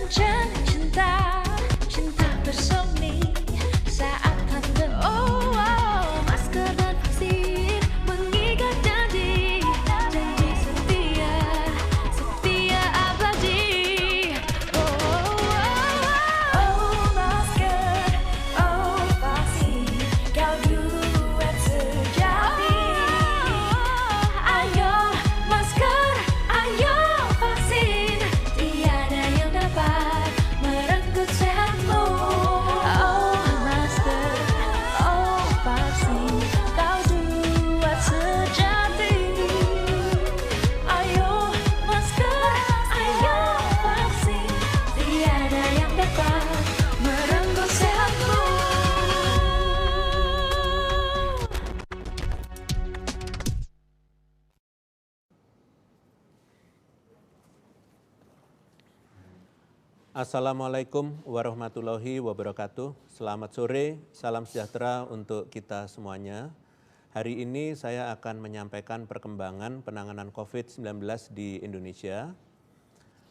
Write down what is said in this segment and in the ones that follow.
Hujan cinta, cinta bersemi saat tanda masker dan vaksin mengikat janji, janji setia, setia abadi. Masker, vaksin, kau duet sejati. Ayo masker, ayo vaksin, tiada yang dapat merenggut sehatmu. Masker, vaksin, kau duet sejati. Ayo masker, ayo vaksin, tiada yang dapat merenggut sehatmu. Assalamualaikum warahmatullahi wabarakatuh. Selamat sore, salam sejahtera untuk kita semuanya. Hari ini saya akan menyampaikan perkembangan penanganan COVID-19 di Indonesia.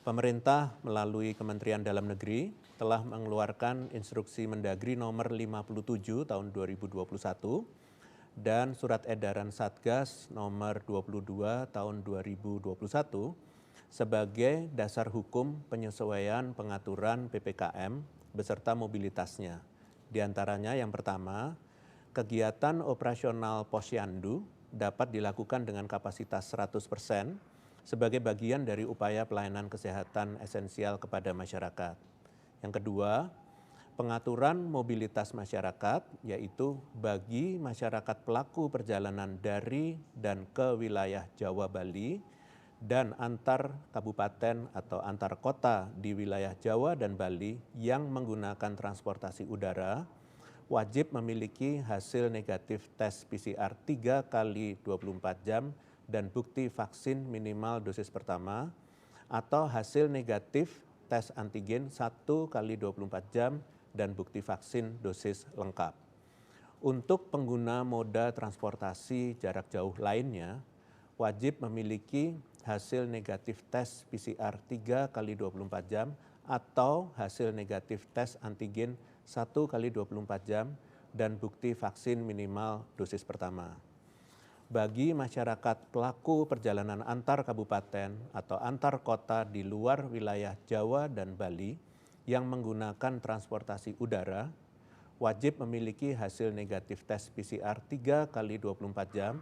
Pemerintah melalui Kementerian Dalam Negeri telah mengeluarkan instruksi Mendagri nomor 57 tahun 2021 dan surat edaran Satgas nomor 22 tahun 2021 sebagai dasar hukum penyesuaian pengaturan PPKM beserta mobilitasnya. Di antaranya yang pertama, kegiatan operasional Posyandu dapat dilakukan dengan kapasitas 100% sebagai bagian dari upaya pelayanan kesehatan esensial kepada masyarakat. Yang kedua, pengaturan mobilitas masyarakat, yaitu bagi masyarakat pelaku perjalanan dari dan ke wilayah Jawa Bali, dan antar kabupaten atau antar kota di wilayah Jawa dan Bali yang menggunakan transportasi udara wajib memiliki hasil negatif tes PCR 3 kali 24 jam dan bukti vaksin minimal dosis pertama atau hasil negatif tes antigen 1 kali 24 jam dan bukti vaksin dosis lengkap. Untuk pengguna moda transportasi jarak jauh lainnya, wajib memiliki hasil negatif tes PCR 3 kali 24 jam atau hasil negatif tes antigen 1 kali 24 jam dan bukti vaksin minimal dosis pertama. Bagi masyarakat pelaku perjalanan antar kabupaten atau antar kota di luar wilayah Jawa dan Bali yang menggunakan transportasi udara, wajib memiliki hasil negatif tes PCR 3 kali 24 jam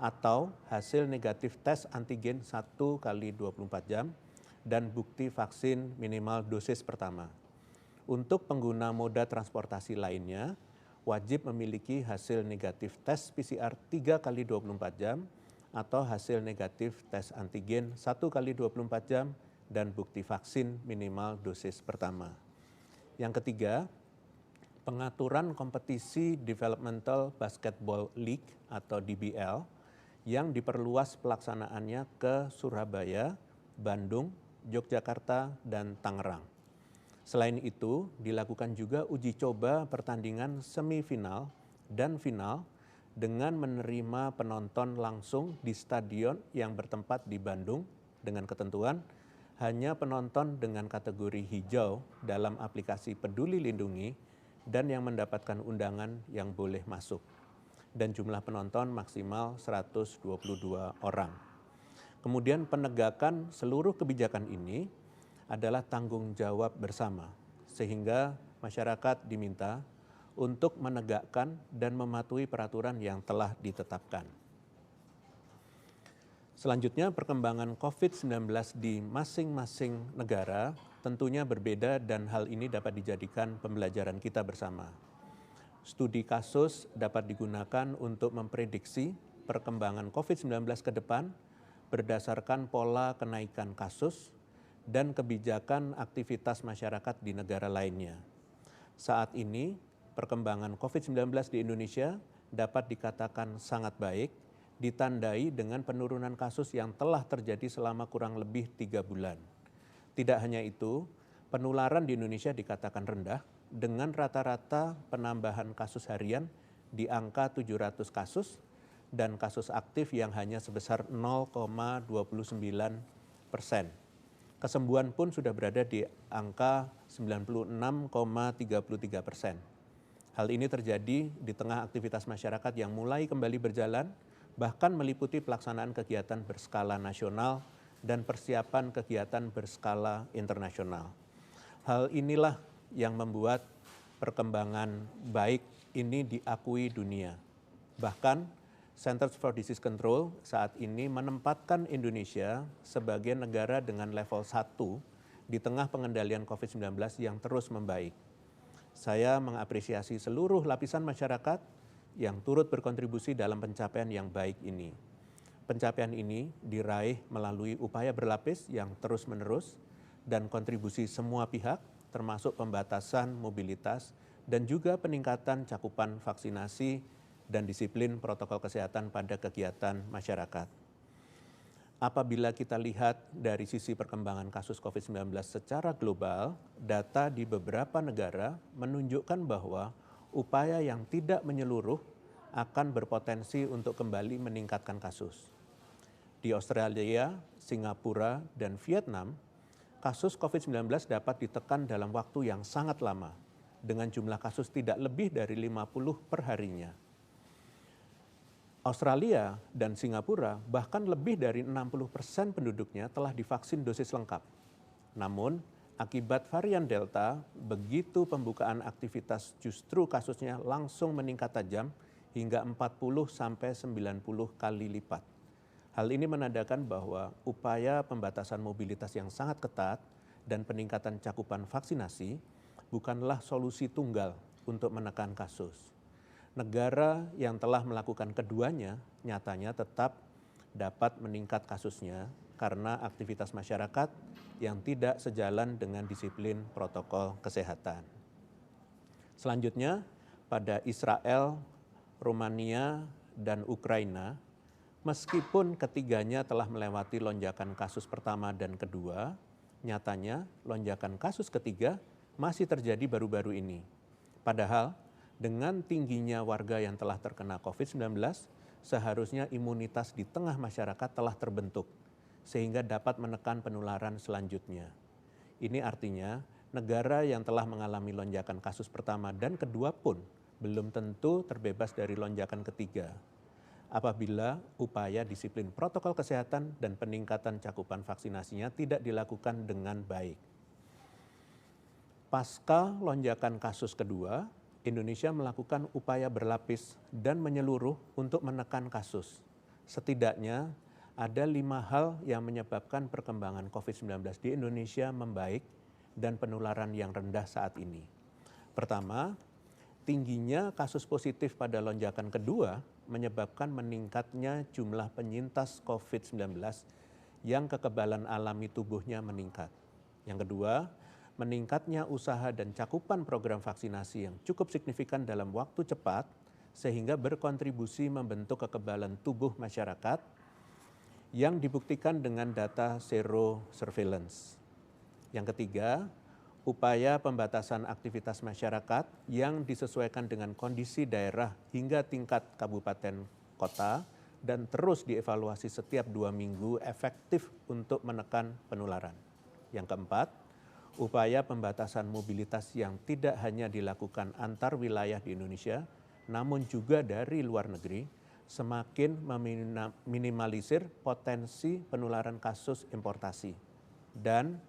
atau hasil negatif tes antigen 1 kali 24 jam dan bukti vaksin minimal dosis pertama. Untuk pengguna moda transportasi lainnya, wajib memiliki hasil negatif tes PCR 3 kali 24 jam atau hasil negatif tes antigen 1 kali 24 jam dan bukti vaksin minimal dosis pertama. Yang ketiga, pengaturan kompetisi Developmental Basketball League atau DBL yang diperluas pelaksanaannya ke Surabaya, Bandung, Yogyakarta, dan Tangerang. Selain itu, dilakukan juga uji coba pertandingan semifinal dan final dengan menerima penonton langsung di stadion yang bertempat di Bandung dengan ketentuan hanya penonton dengan kategori hijau dalam aplikasi Peduli Lindungi dan yang mendapatkan undangan yang boleh masuk. Dan jumlah penonton maksimal 122 orang. Kemudian penegakan seluruh kebijakan ini adalah tanggung jawab bersama, sehingga masyarakat diminta untuk menegakkan dan mematuhi peraturan yang telah ditetapkan. Selanjutnya, perkembangan COVID-19 di masing-masing negara tentunya berbeda dan hal ini dapat dijadikan pembelajaran kita bersama. Studi kasus dapat digunakan untuk memprediksi perkembangan COVID-19 ke depan berdasarkan pola kenaikan kasus dan kebijakan aktivitas masyarakat di negara lainnya. Saat ini, perkembangan COVID-19 di Indonesia dapat dikatakan sangat baik, ditandai dengan penurunan kasus yang telah terjadi selama kurang lebih 3 bulan. Tidak hanya itu, penularan di Indonesia dikatakan rendah, dengan rata-rata penambahan kasus harian di angka 700 kasus dan kasus aktif yang hanya sebesar 0,29%. Kesembuhan pun sudah berada di angka 96,33%. Hal ini terjadi di tengah aktivitas masyarakat yang mulai kembali berjalan, bahkan meliputi pelaksanaan kegiatan berskala nasional dan persiapan kegiatan berskala internasional. Hal inilah yang membuat perkembangan baik ini diakui dunia. Bahkan Centers for Disease Control saat ini menempatkan Indonesia sebagai negara dengan level 1 di tengah pengendalian COVID-19 yang terus membaik. Saya mengapresiasi seluruh lapisan masyarakat yang turut berkontribusi dalam pencapaian yang baik ini. Pencapaian ini diraih melalui upaya berlapis yang terus-menerus dan kontribusi semua pihak, termasuk pembatasan mobilitas dan juga peningkatan cakupan vaksinasi dan disiplin protokol kesehatan pada kegiatan masyarakat. Apabila kita lihat dari sisi perkembangan kasus COVID-19 secara global, data di beberapa negara menunjukkan bahwa upaya yang tidak menyeluruh akan berpotensi untuk kembali meningkatkan kasus. Di Australia, Singapura, dan Vietnam, kasus COVID-19 dapat ditekan dalam waktu yang sangat lama, dengan jumlah kasus tidak lebih dari 50 per harinya. Australia dan Singapura bahkan lebih dari 60% penduduknya telah divaksin dosis lengkap. Namun, akibat varian Delta, begitu pembukaan aktivitas justru kasusnya langsung meningkat tajam hingga 40-90 kali lipat. Hal ini menandakan bahwa upaya pembatasan mobilitas yang sangat ketat dan peningkatan cakupan vaksinasi bukanlah solusi tunggal untuk menekan kasus. Negara yang telah melakukan keduanya nyatanya tetap dapat meningkat kasusnya karena aktivitas masyarakat yang tidak sejalan dengan disiplin protokol kesehatan. Selanjutnya, pada Israel, Rumania, dan Ukraina, meskipun ketiganya telah melewati lonjakan kasus pertama dan kedua, nyatanya lonjakan kasus ketiga masih terjadi baru-baru ini. Padahal, dengan tingginya warga yang telah terkena COVID-19, seharusnya imunitas di tengah masyarakat telah terbentuk, sehingga dapat menekan penularan selanjutnya. Ini artinya, negara yang telah mengalami lonjakan kasus pertama dan kedua pun belum tentu terbebas dari lonjakan ketiga, apabila upaya disiplin protokol kesehatan dan peningkatan cakupan vaksinasinya tidak dilakukan dengan baik. Pasca lonjakan kasus kedua, Indonesia melakukan upaya berlapis dan menyeluruh untuk menekan kasus. Setidaknya ada 5 hal yang menyebabkan perkembangan COVID-19 di Indonesia membaik dan penularan yang rendah saat ini. Pertama, tingginya kasus positif pada lonjakan kedua menyebabkan meningkatnya jumlah penyintas COVID-19 yang kekebalan alami tubuhnya meningkat. Yang kedua, meningkatnya usaha dan cakupan program vaksinasi yang cukup signifikan dalam waktu cepat sehingga berkontribusi membentuk kekebalan tubuh masyarakat yang dibuktikan dengan data sero surveillance. Yang ketiga, upaya pembatasan aktivitas masyarakat yang disesuaikan dengan kondisi daerah hingga tingkat kabupaten kota dan terus dievaluasi setiap 2 minggu efektif untuk menekan penularan. Yang keempat, upaya pembatasan mobilitas yang tidak hanya dilakukan antar wilayah di Indonesia, namun juga dari luar negeri, semakin meminimalisir potensi penularan kasus importasi. Dan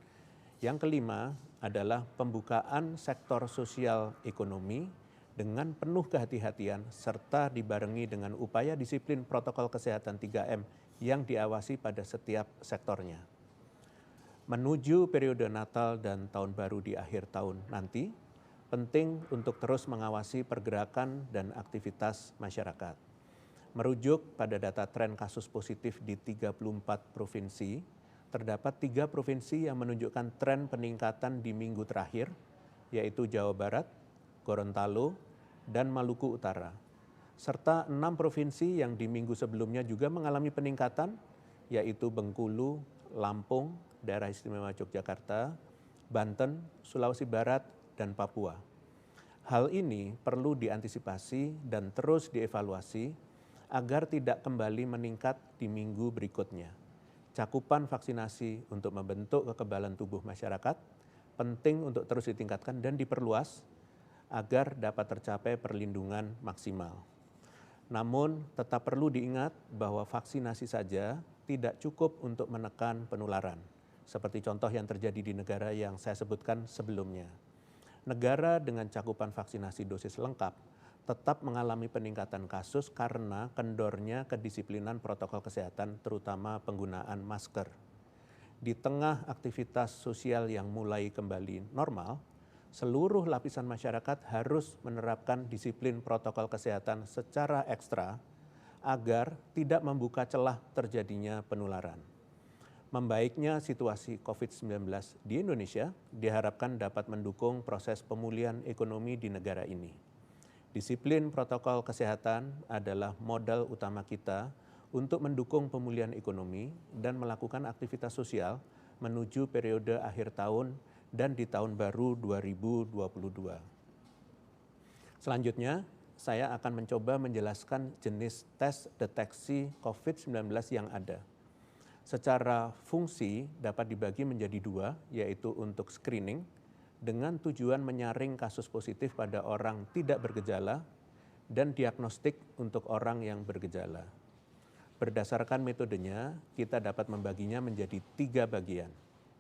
yang kelima adalah pembukaan sektor sosial ekonomi dengan penuh kehati-hatian serta dibarengi dengan upaya disiplin protokol kesehatan 3M yang diawasi pada setiap sektornya. Menuju periode Natal dan Tahun Baru di akhir tahun nanti, penting untuk terus mengawasi pergerakan dan aktivitas masyarakat. Merujuk pada data tren kasus positif di 34 provinsi, terdapat 3 provinsi yang menunjukkan tren peningkatan di minggu terakhir, yaitu Jawa Barat, Gorontalo, dan Maluku Utara. Serta 6 provinsi yang di minggu sebelumnya juga mengalami peningkatan, yaitu Bengkulu, Lampung, Daerah Istimewa Yogyakarta, Banten, Sulawesi Barat, dan Papua. Hal ini perlu diantisipasi dan terus dievaluasi agar tidak kembali meningkat di minggu berikutnya. cakupan vaksinasi untuk membentuk kekebalan tubuh masyarakat penting untuk terus ditingkatkan dan diperluas agar dapat tercapai perlindungan maksimal. Namun tetap perlu diingat bahwa vaksinasi saja tidak cukup untuk menekan penularan, seperti contoh yang terjadi di negara yang saya sebutkan sebelumnya. Negara dengan cakupan vaksinasi dosis lengkap tetap mengalami peningkatan kasus karena kendornya kedisiplinan protokol kesehatan, terutama penggunaan masker. Di tengah aktivitas sosial yang mulai kembali normal, seluruh lapisan masyarakat harus menerapkan disiplin protokol kesehatan secara ekstra agar tidak membuka celah terjadinya penularan. Membaiknya situasi COVID-19 di Indonesia diharapkan dapat mendukung proses pemulihan ekonomi di negara ini. Disiplin protokol kesehatan adalah modal utama kita untuk mendukung pemulihan ekonomi dan melakukan aktivitas sosial menuju periode akhir tahun dan di tahun baru 2022. Selanjutnya, saya akan mencoba menjelaskan jenis tes deteksi COVID-19 yang ada. Secara fungsi dapat dibagi menjadi dua, yaitu untuk screening dengan tujuan menyaring kasus positif pada orang tidak bergejala dan diagnostik untuk orang yang bergejala. Berdasarkan metodenya, kita dapat membaginya menjadi 3 bagian.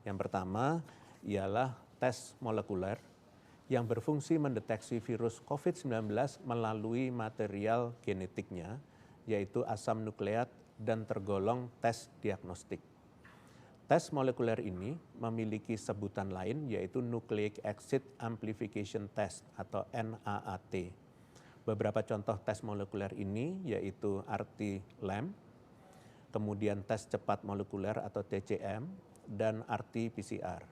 Yang pertama ialah tes molekuler yang berfungsi mendeteksi virus COVID-19 melalui material genetiknya, yaitu asam nukleat dan tergolong tes diagnostik. Tes molekuler ini memiliki sebutan lain, yaitu Nucleic Acid Amplification Test atau NAAT. Beberapa contoh tes molekuler ini yaitu RT-LAMP, kemudian tes cepat molekuler atau TCM, dan RT-PCR.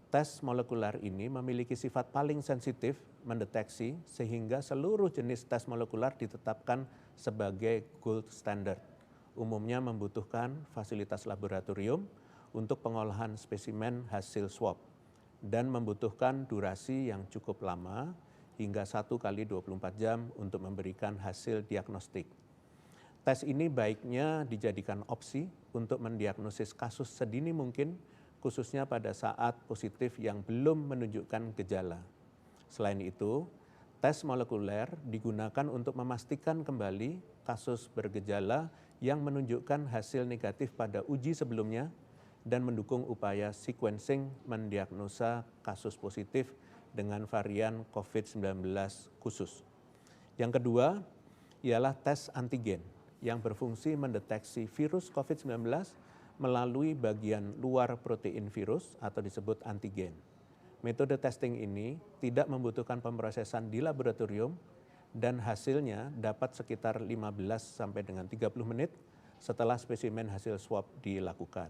Tes molekuler ini memiliki sifat paling sensitif mendeteksi sehingga seluruh jenis tes molekuler ditetapkan sebagai gold standard. Umumnya membutuhkan fasilitas laboratorium untuk pengolahan spesimen hasil swab dan membutuhkan durasi yang cukup lama hingga 1 kali 24 jam untuk memberikan hasil diagnostik. Tes ini baiknya dijadikan opsi untuk mendiagnosis kasus sedini mungkin, khususnya pada saat positif yang belum menunjukkan gejala. Selain itu, tes molekuler digunakan untuk memastikan kembali kasus bergejala yang menunjukkan hasil negatif pada uji sebelumnya dan mendukung upaya sequencing mendiagnosa kasus positif dengan varian COVID-19 khusus. Yang kedua ialah tes antigen yang berfungsi mendeteksi virus COVID-19 melalui bagian luar protein virus atau disebut antigen. Metode testing ini tidak membutuhkan pemrosesan di laboratorium dan hasilnya dapat sekitar 15 sampai dengan 30 menit setelah spesimen hasil swab dilakukan.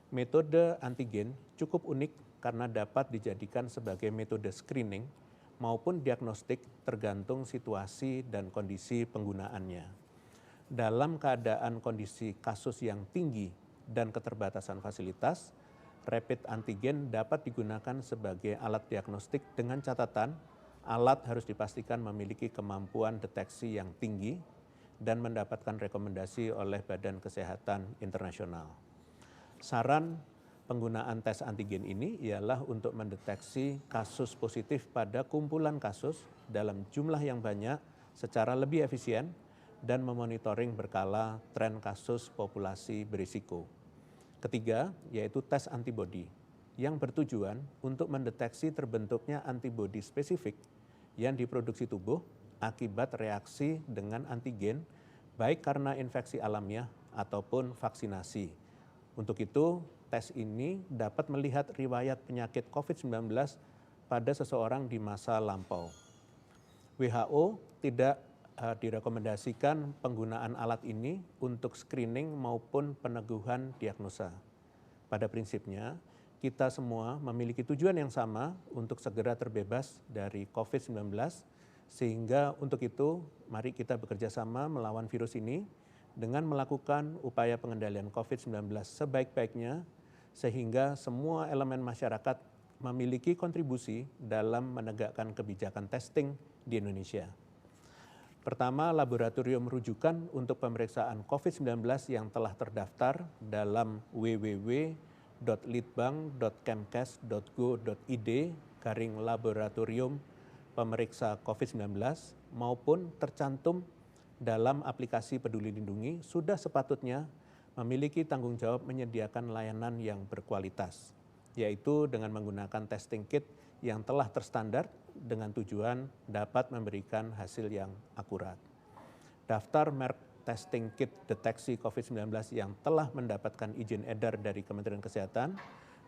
Metode antigen cukup unik karena dapat dijadikan sebagai metode screening maupun diagnostik tergantung situasi dan kondisi penggunaannya. Dalam keadaan kondisi kasus yang tinggi dan keterbatasan fasilitas, rapid antigen dapat digunakan sebagai alat diagnostik dengan catatan alat harus dipastikan memiliki kemampuan deteksi yang tinggi dan mendapatkan rekomendasi oleh Badan Kesehatan Internasional. Saran penggunaan tes antigen ini ialah untuk mendeteksi kasus positif pada kumpulan kasus dalam jumlah yang banyak secara lebih efisien dan memonitoring berkala tren kasus populasi berisiko. Ketiga, yaitu tes antibodi yang bertujuan untuk mendeteksi terbentuknya antibodi spesifik yang diproduksi tubuh akibat reaksi dengan antigen, baik karena infeksi alamiah ataupun vaksinasi. Untuk itu, tes ini dapat melihat riwayat penyakit COVID-19 pada seseorang di masa lampau. WHO tidak direkomendasikan penggunaan alat ini untuk screening maupun peneguhan diagnosa. Pada prinsipnya, kita semua memiliki tujuan yang sama untuk segera terbebas dari COVID-19, sehingga untuk itu mari kita bekerja sama melawan virus ini dengan melakukan upaya pengendalian COVID-19 sebaik-baiknya, sehingga semua elemen masyarakat memiliki kontribusi dalam menegakkan kebijakan testing di Indonesia. Pertama, laboratorium rujukan untuk pemeriksaan COVID-19 yang telah terdaftar dalam www.litbang.kemkes.go.id/laboratorium pemeriksa COVID-19 maupun tercantum dalam aplikasi Peduli Lindungi sudah sepatutnya memiliki tanggung jawab menyediakan layanan yang berkualitas, yaitu dengan menggunakan testing kit yang telah terstandar dengan tujuan dapat memberikan hasil yang akurat. Daftar merek testing kit deteksi COVID-19 yang telah mendapatkan izin edar dari Kementerian Kesehatan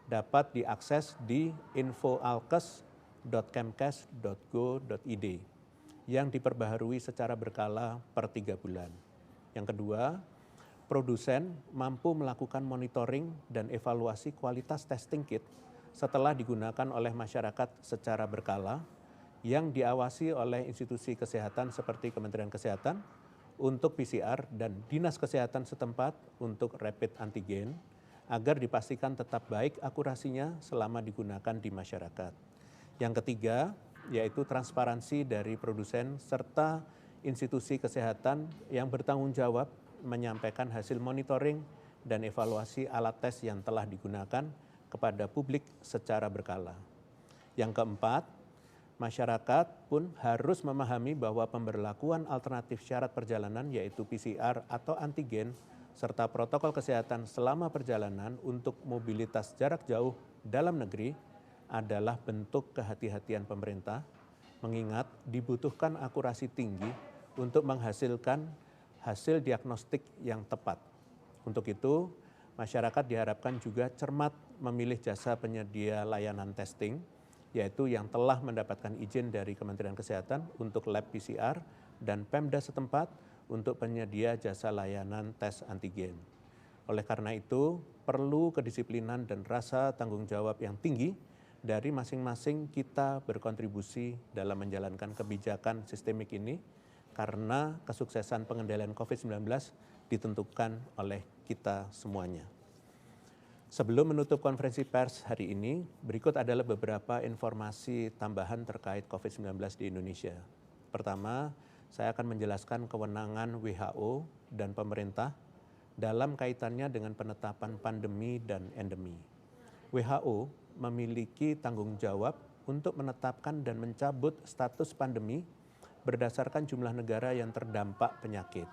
dapat diakses di info-alkes.kemkes.go.id yang diperbaharui secara berkala per 3 bulan. Yang kedua, produsen mampu melakukan monitoring dan evaluasi kualitas testing kit setelah digunakan oleh masyarakat secara berkala yang diawasi oleh institusi kesehatan seperti Kementerian Kesehatan untuk PCR dan Dinas Kesehatan setempat untuk rapid antigen agar dipastikan tetap baik akurasinya selama digunakan di masyarakat. Yang ketiga, yaitu transparansi dari produsen serta institusi kesehatan yang bertanggung jawab menyampaikan hasil monitoring dan evaluasi alat tes yang telah digunakan kepada publik secara berkala. Yang keempat, masyarakat pun harus memahami bahwa pemberlakuan alternatif syarat perjalanan yaitu PCR atau antigen serta protokol kesehatan selama perjalanan untuk mobilitas jarak jauh dalam negeri adalah bentuk kehati-hatian pemerintah, mengingat dibutuhkan akurasi tinggi untuk menghasilkan hasil diagnostik yang tepat. Untuk itu, masyarakat diharapkan juga cermat memilih jasa penyedia layanan testing, yaitu yang telah mendapatkan izin dari Kementerian Kesehatan untuk lab PCR dan Pemda setempat untuk penyedia jasa layanan tes antigen. Oleh karena itu, perlu kedisiplinan dan rasa tanggung jawab yang tinggi dari masing-masing kita berkontribusi dalam menjalankan kebijakan sistemik ini, karena kesuksesan pengendalian COVID-19 ditentukan oleh kita semuanya. Sebelum menutup konferensi pers hari ini, berikut adalah beberapa informasi tambahan terkait COVID-19 di Indonesia. Pertama, saya akan menjelaskan kewenangan WHO dan pemerintah dalam kaitannya dengan penetapan pandemi dan endemi. WHO memiliki tanggung jawab untuk menetapkan dan mencabut status pandemi berdasarkan jumlah negara yang terdampak penyakit.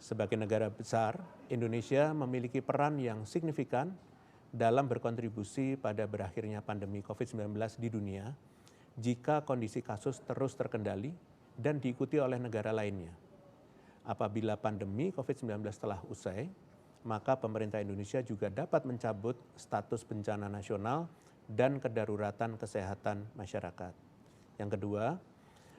Sebagai negara besar, Indonesia memiliki peran yang signifikan dalam berkontribusi pada berakhirnya pandemi COVID-19 di dunia jika kondisi kasus terus terkendali dan diikuti oleh negara lainnya. Apabila pandemi COVID-19 telah usai, maka pemerintah Indonesia juga dapat mencabut status bencana nasional dan kedaruratan kesehatan masyarakat. Yang kedua,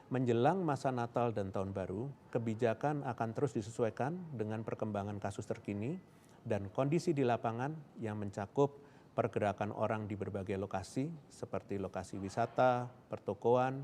menjelang masa Natal dan Tahun Baru, kebijakan akan terus disesuaikan dengan perkembangan kasus terkini dan kondisi di lapangan yang mencakup pergerakan orang di berbagai lokasi seperti lokasi wisata, pertokoan,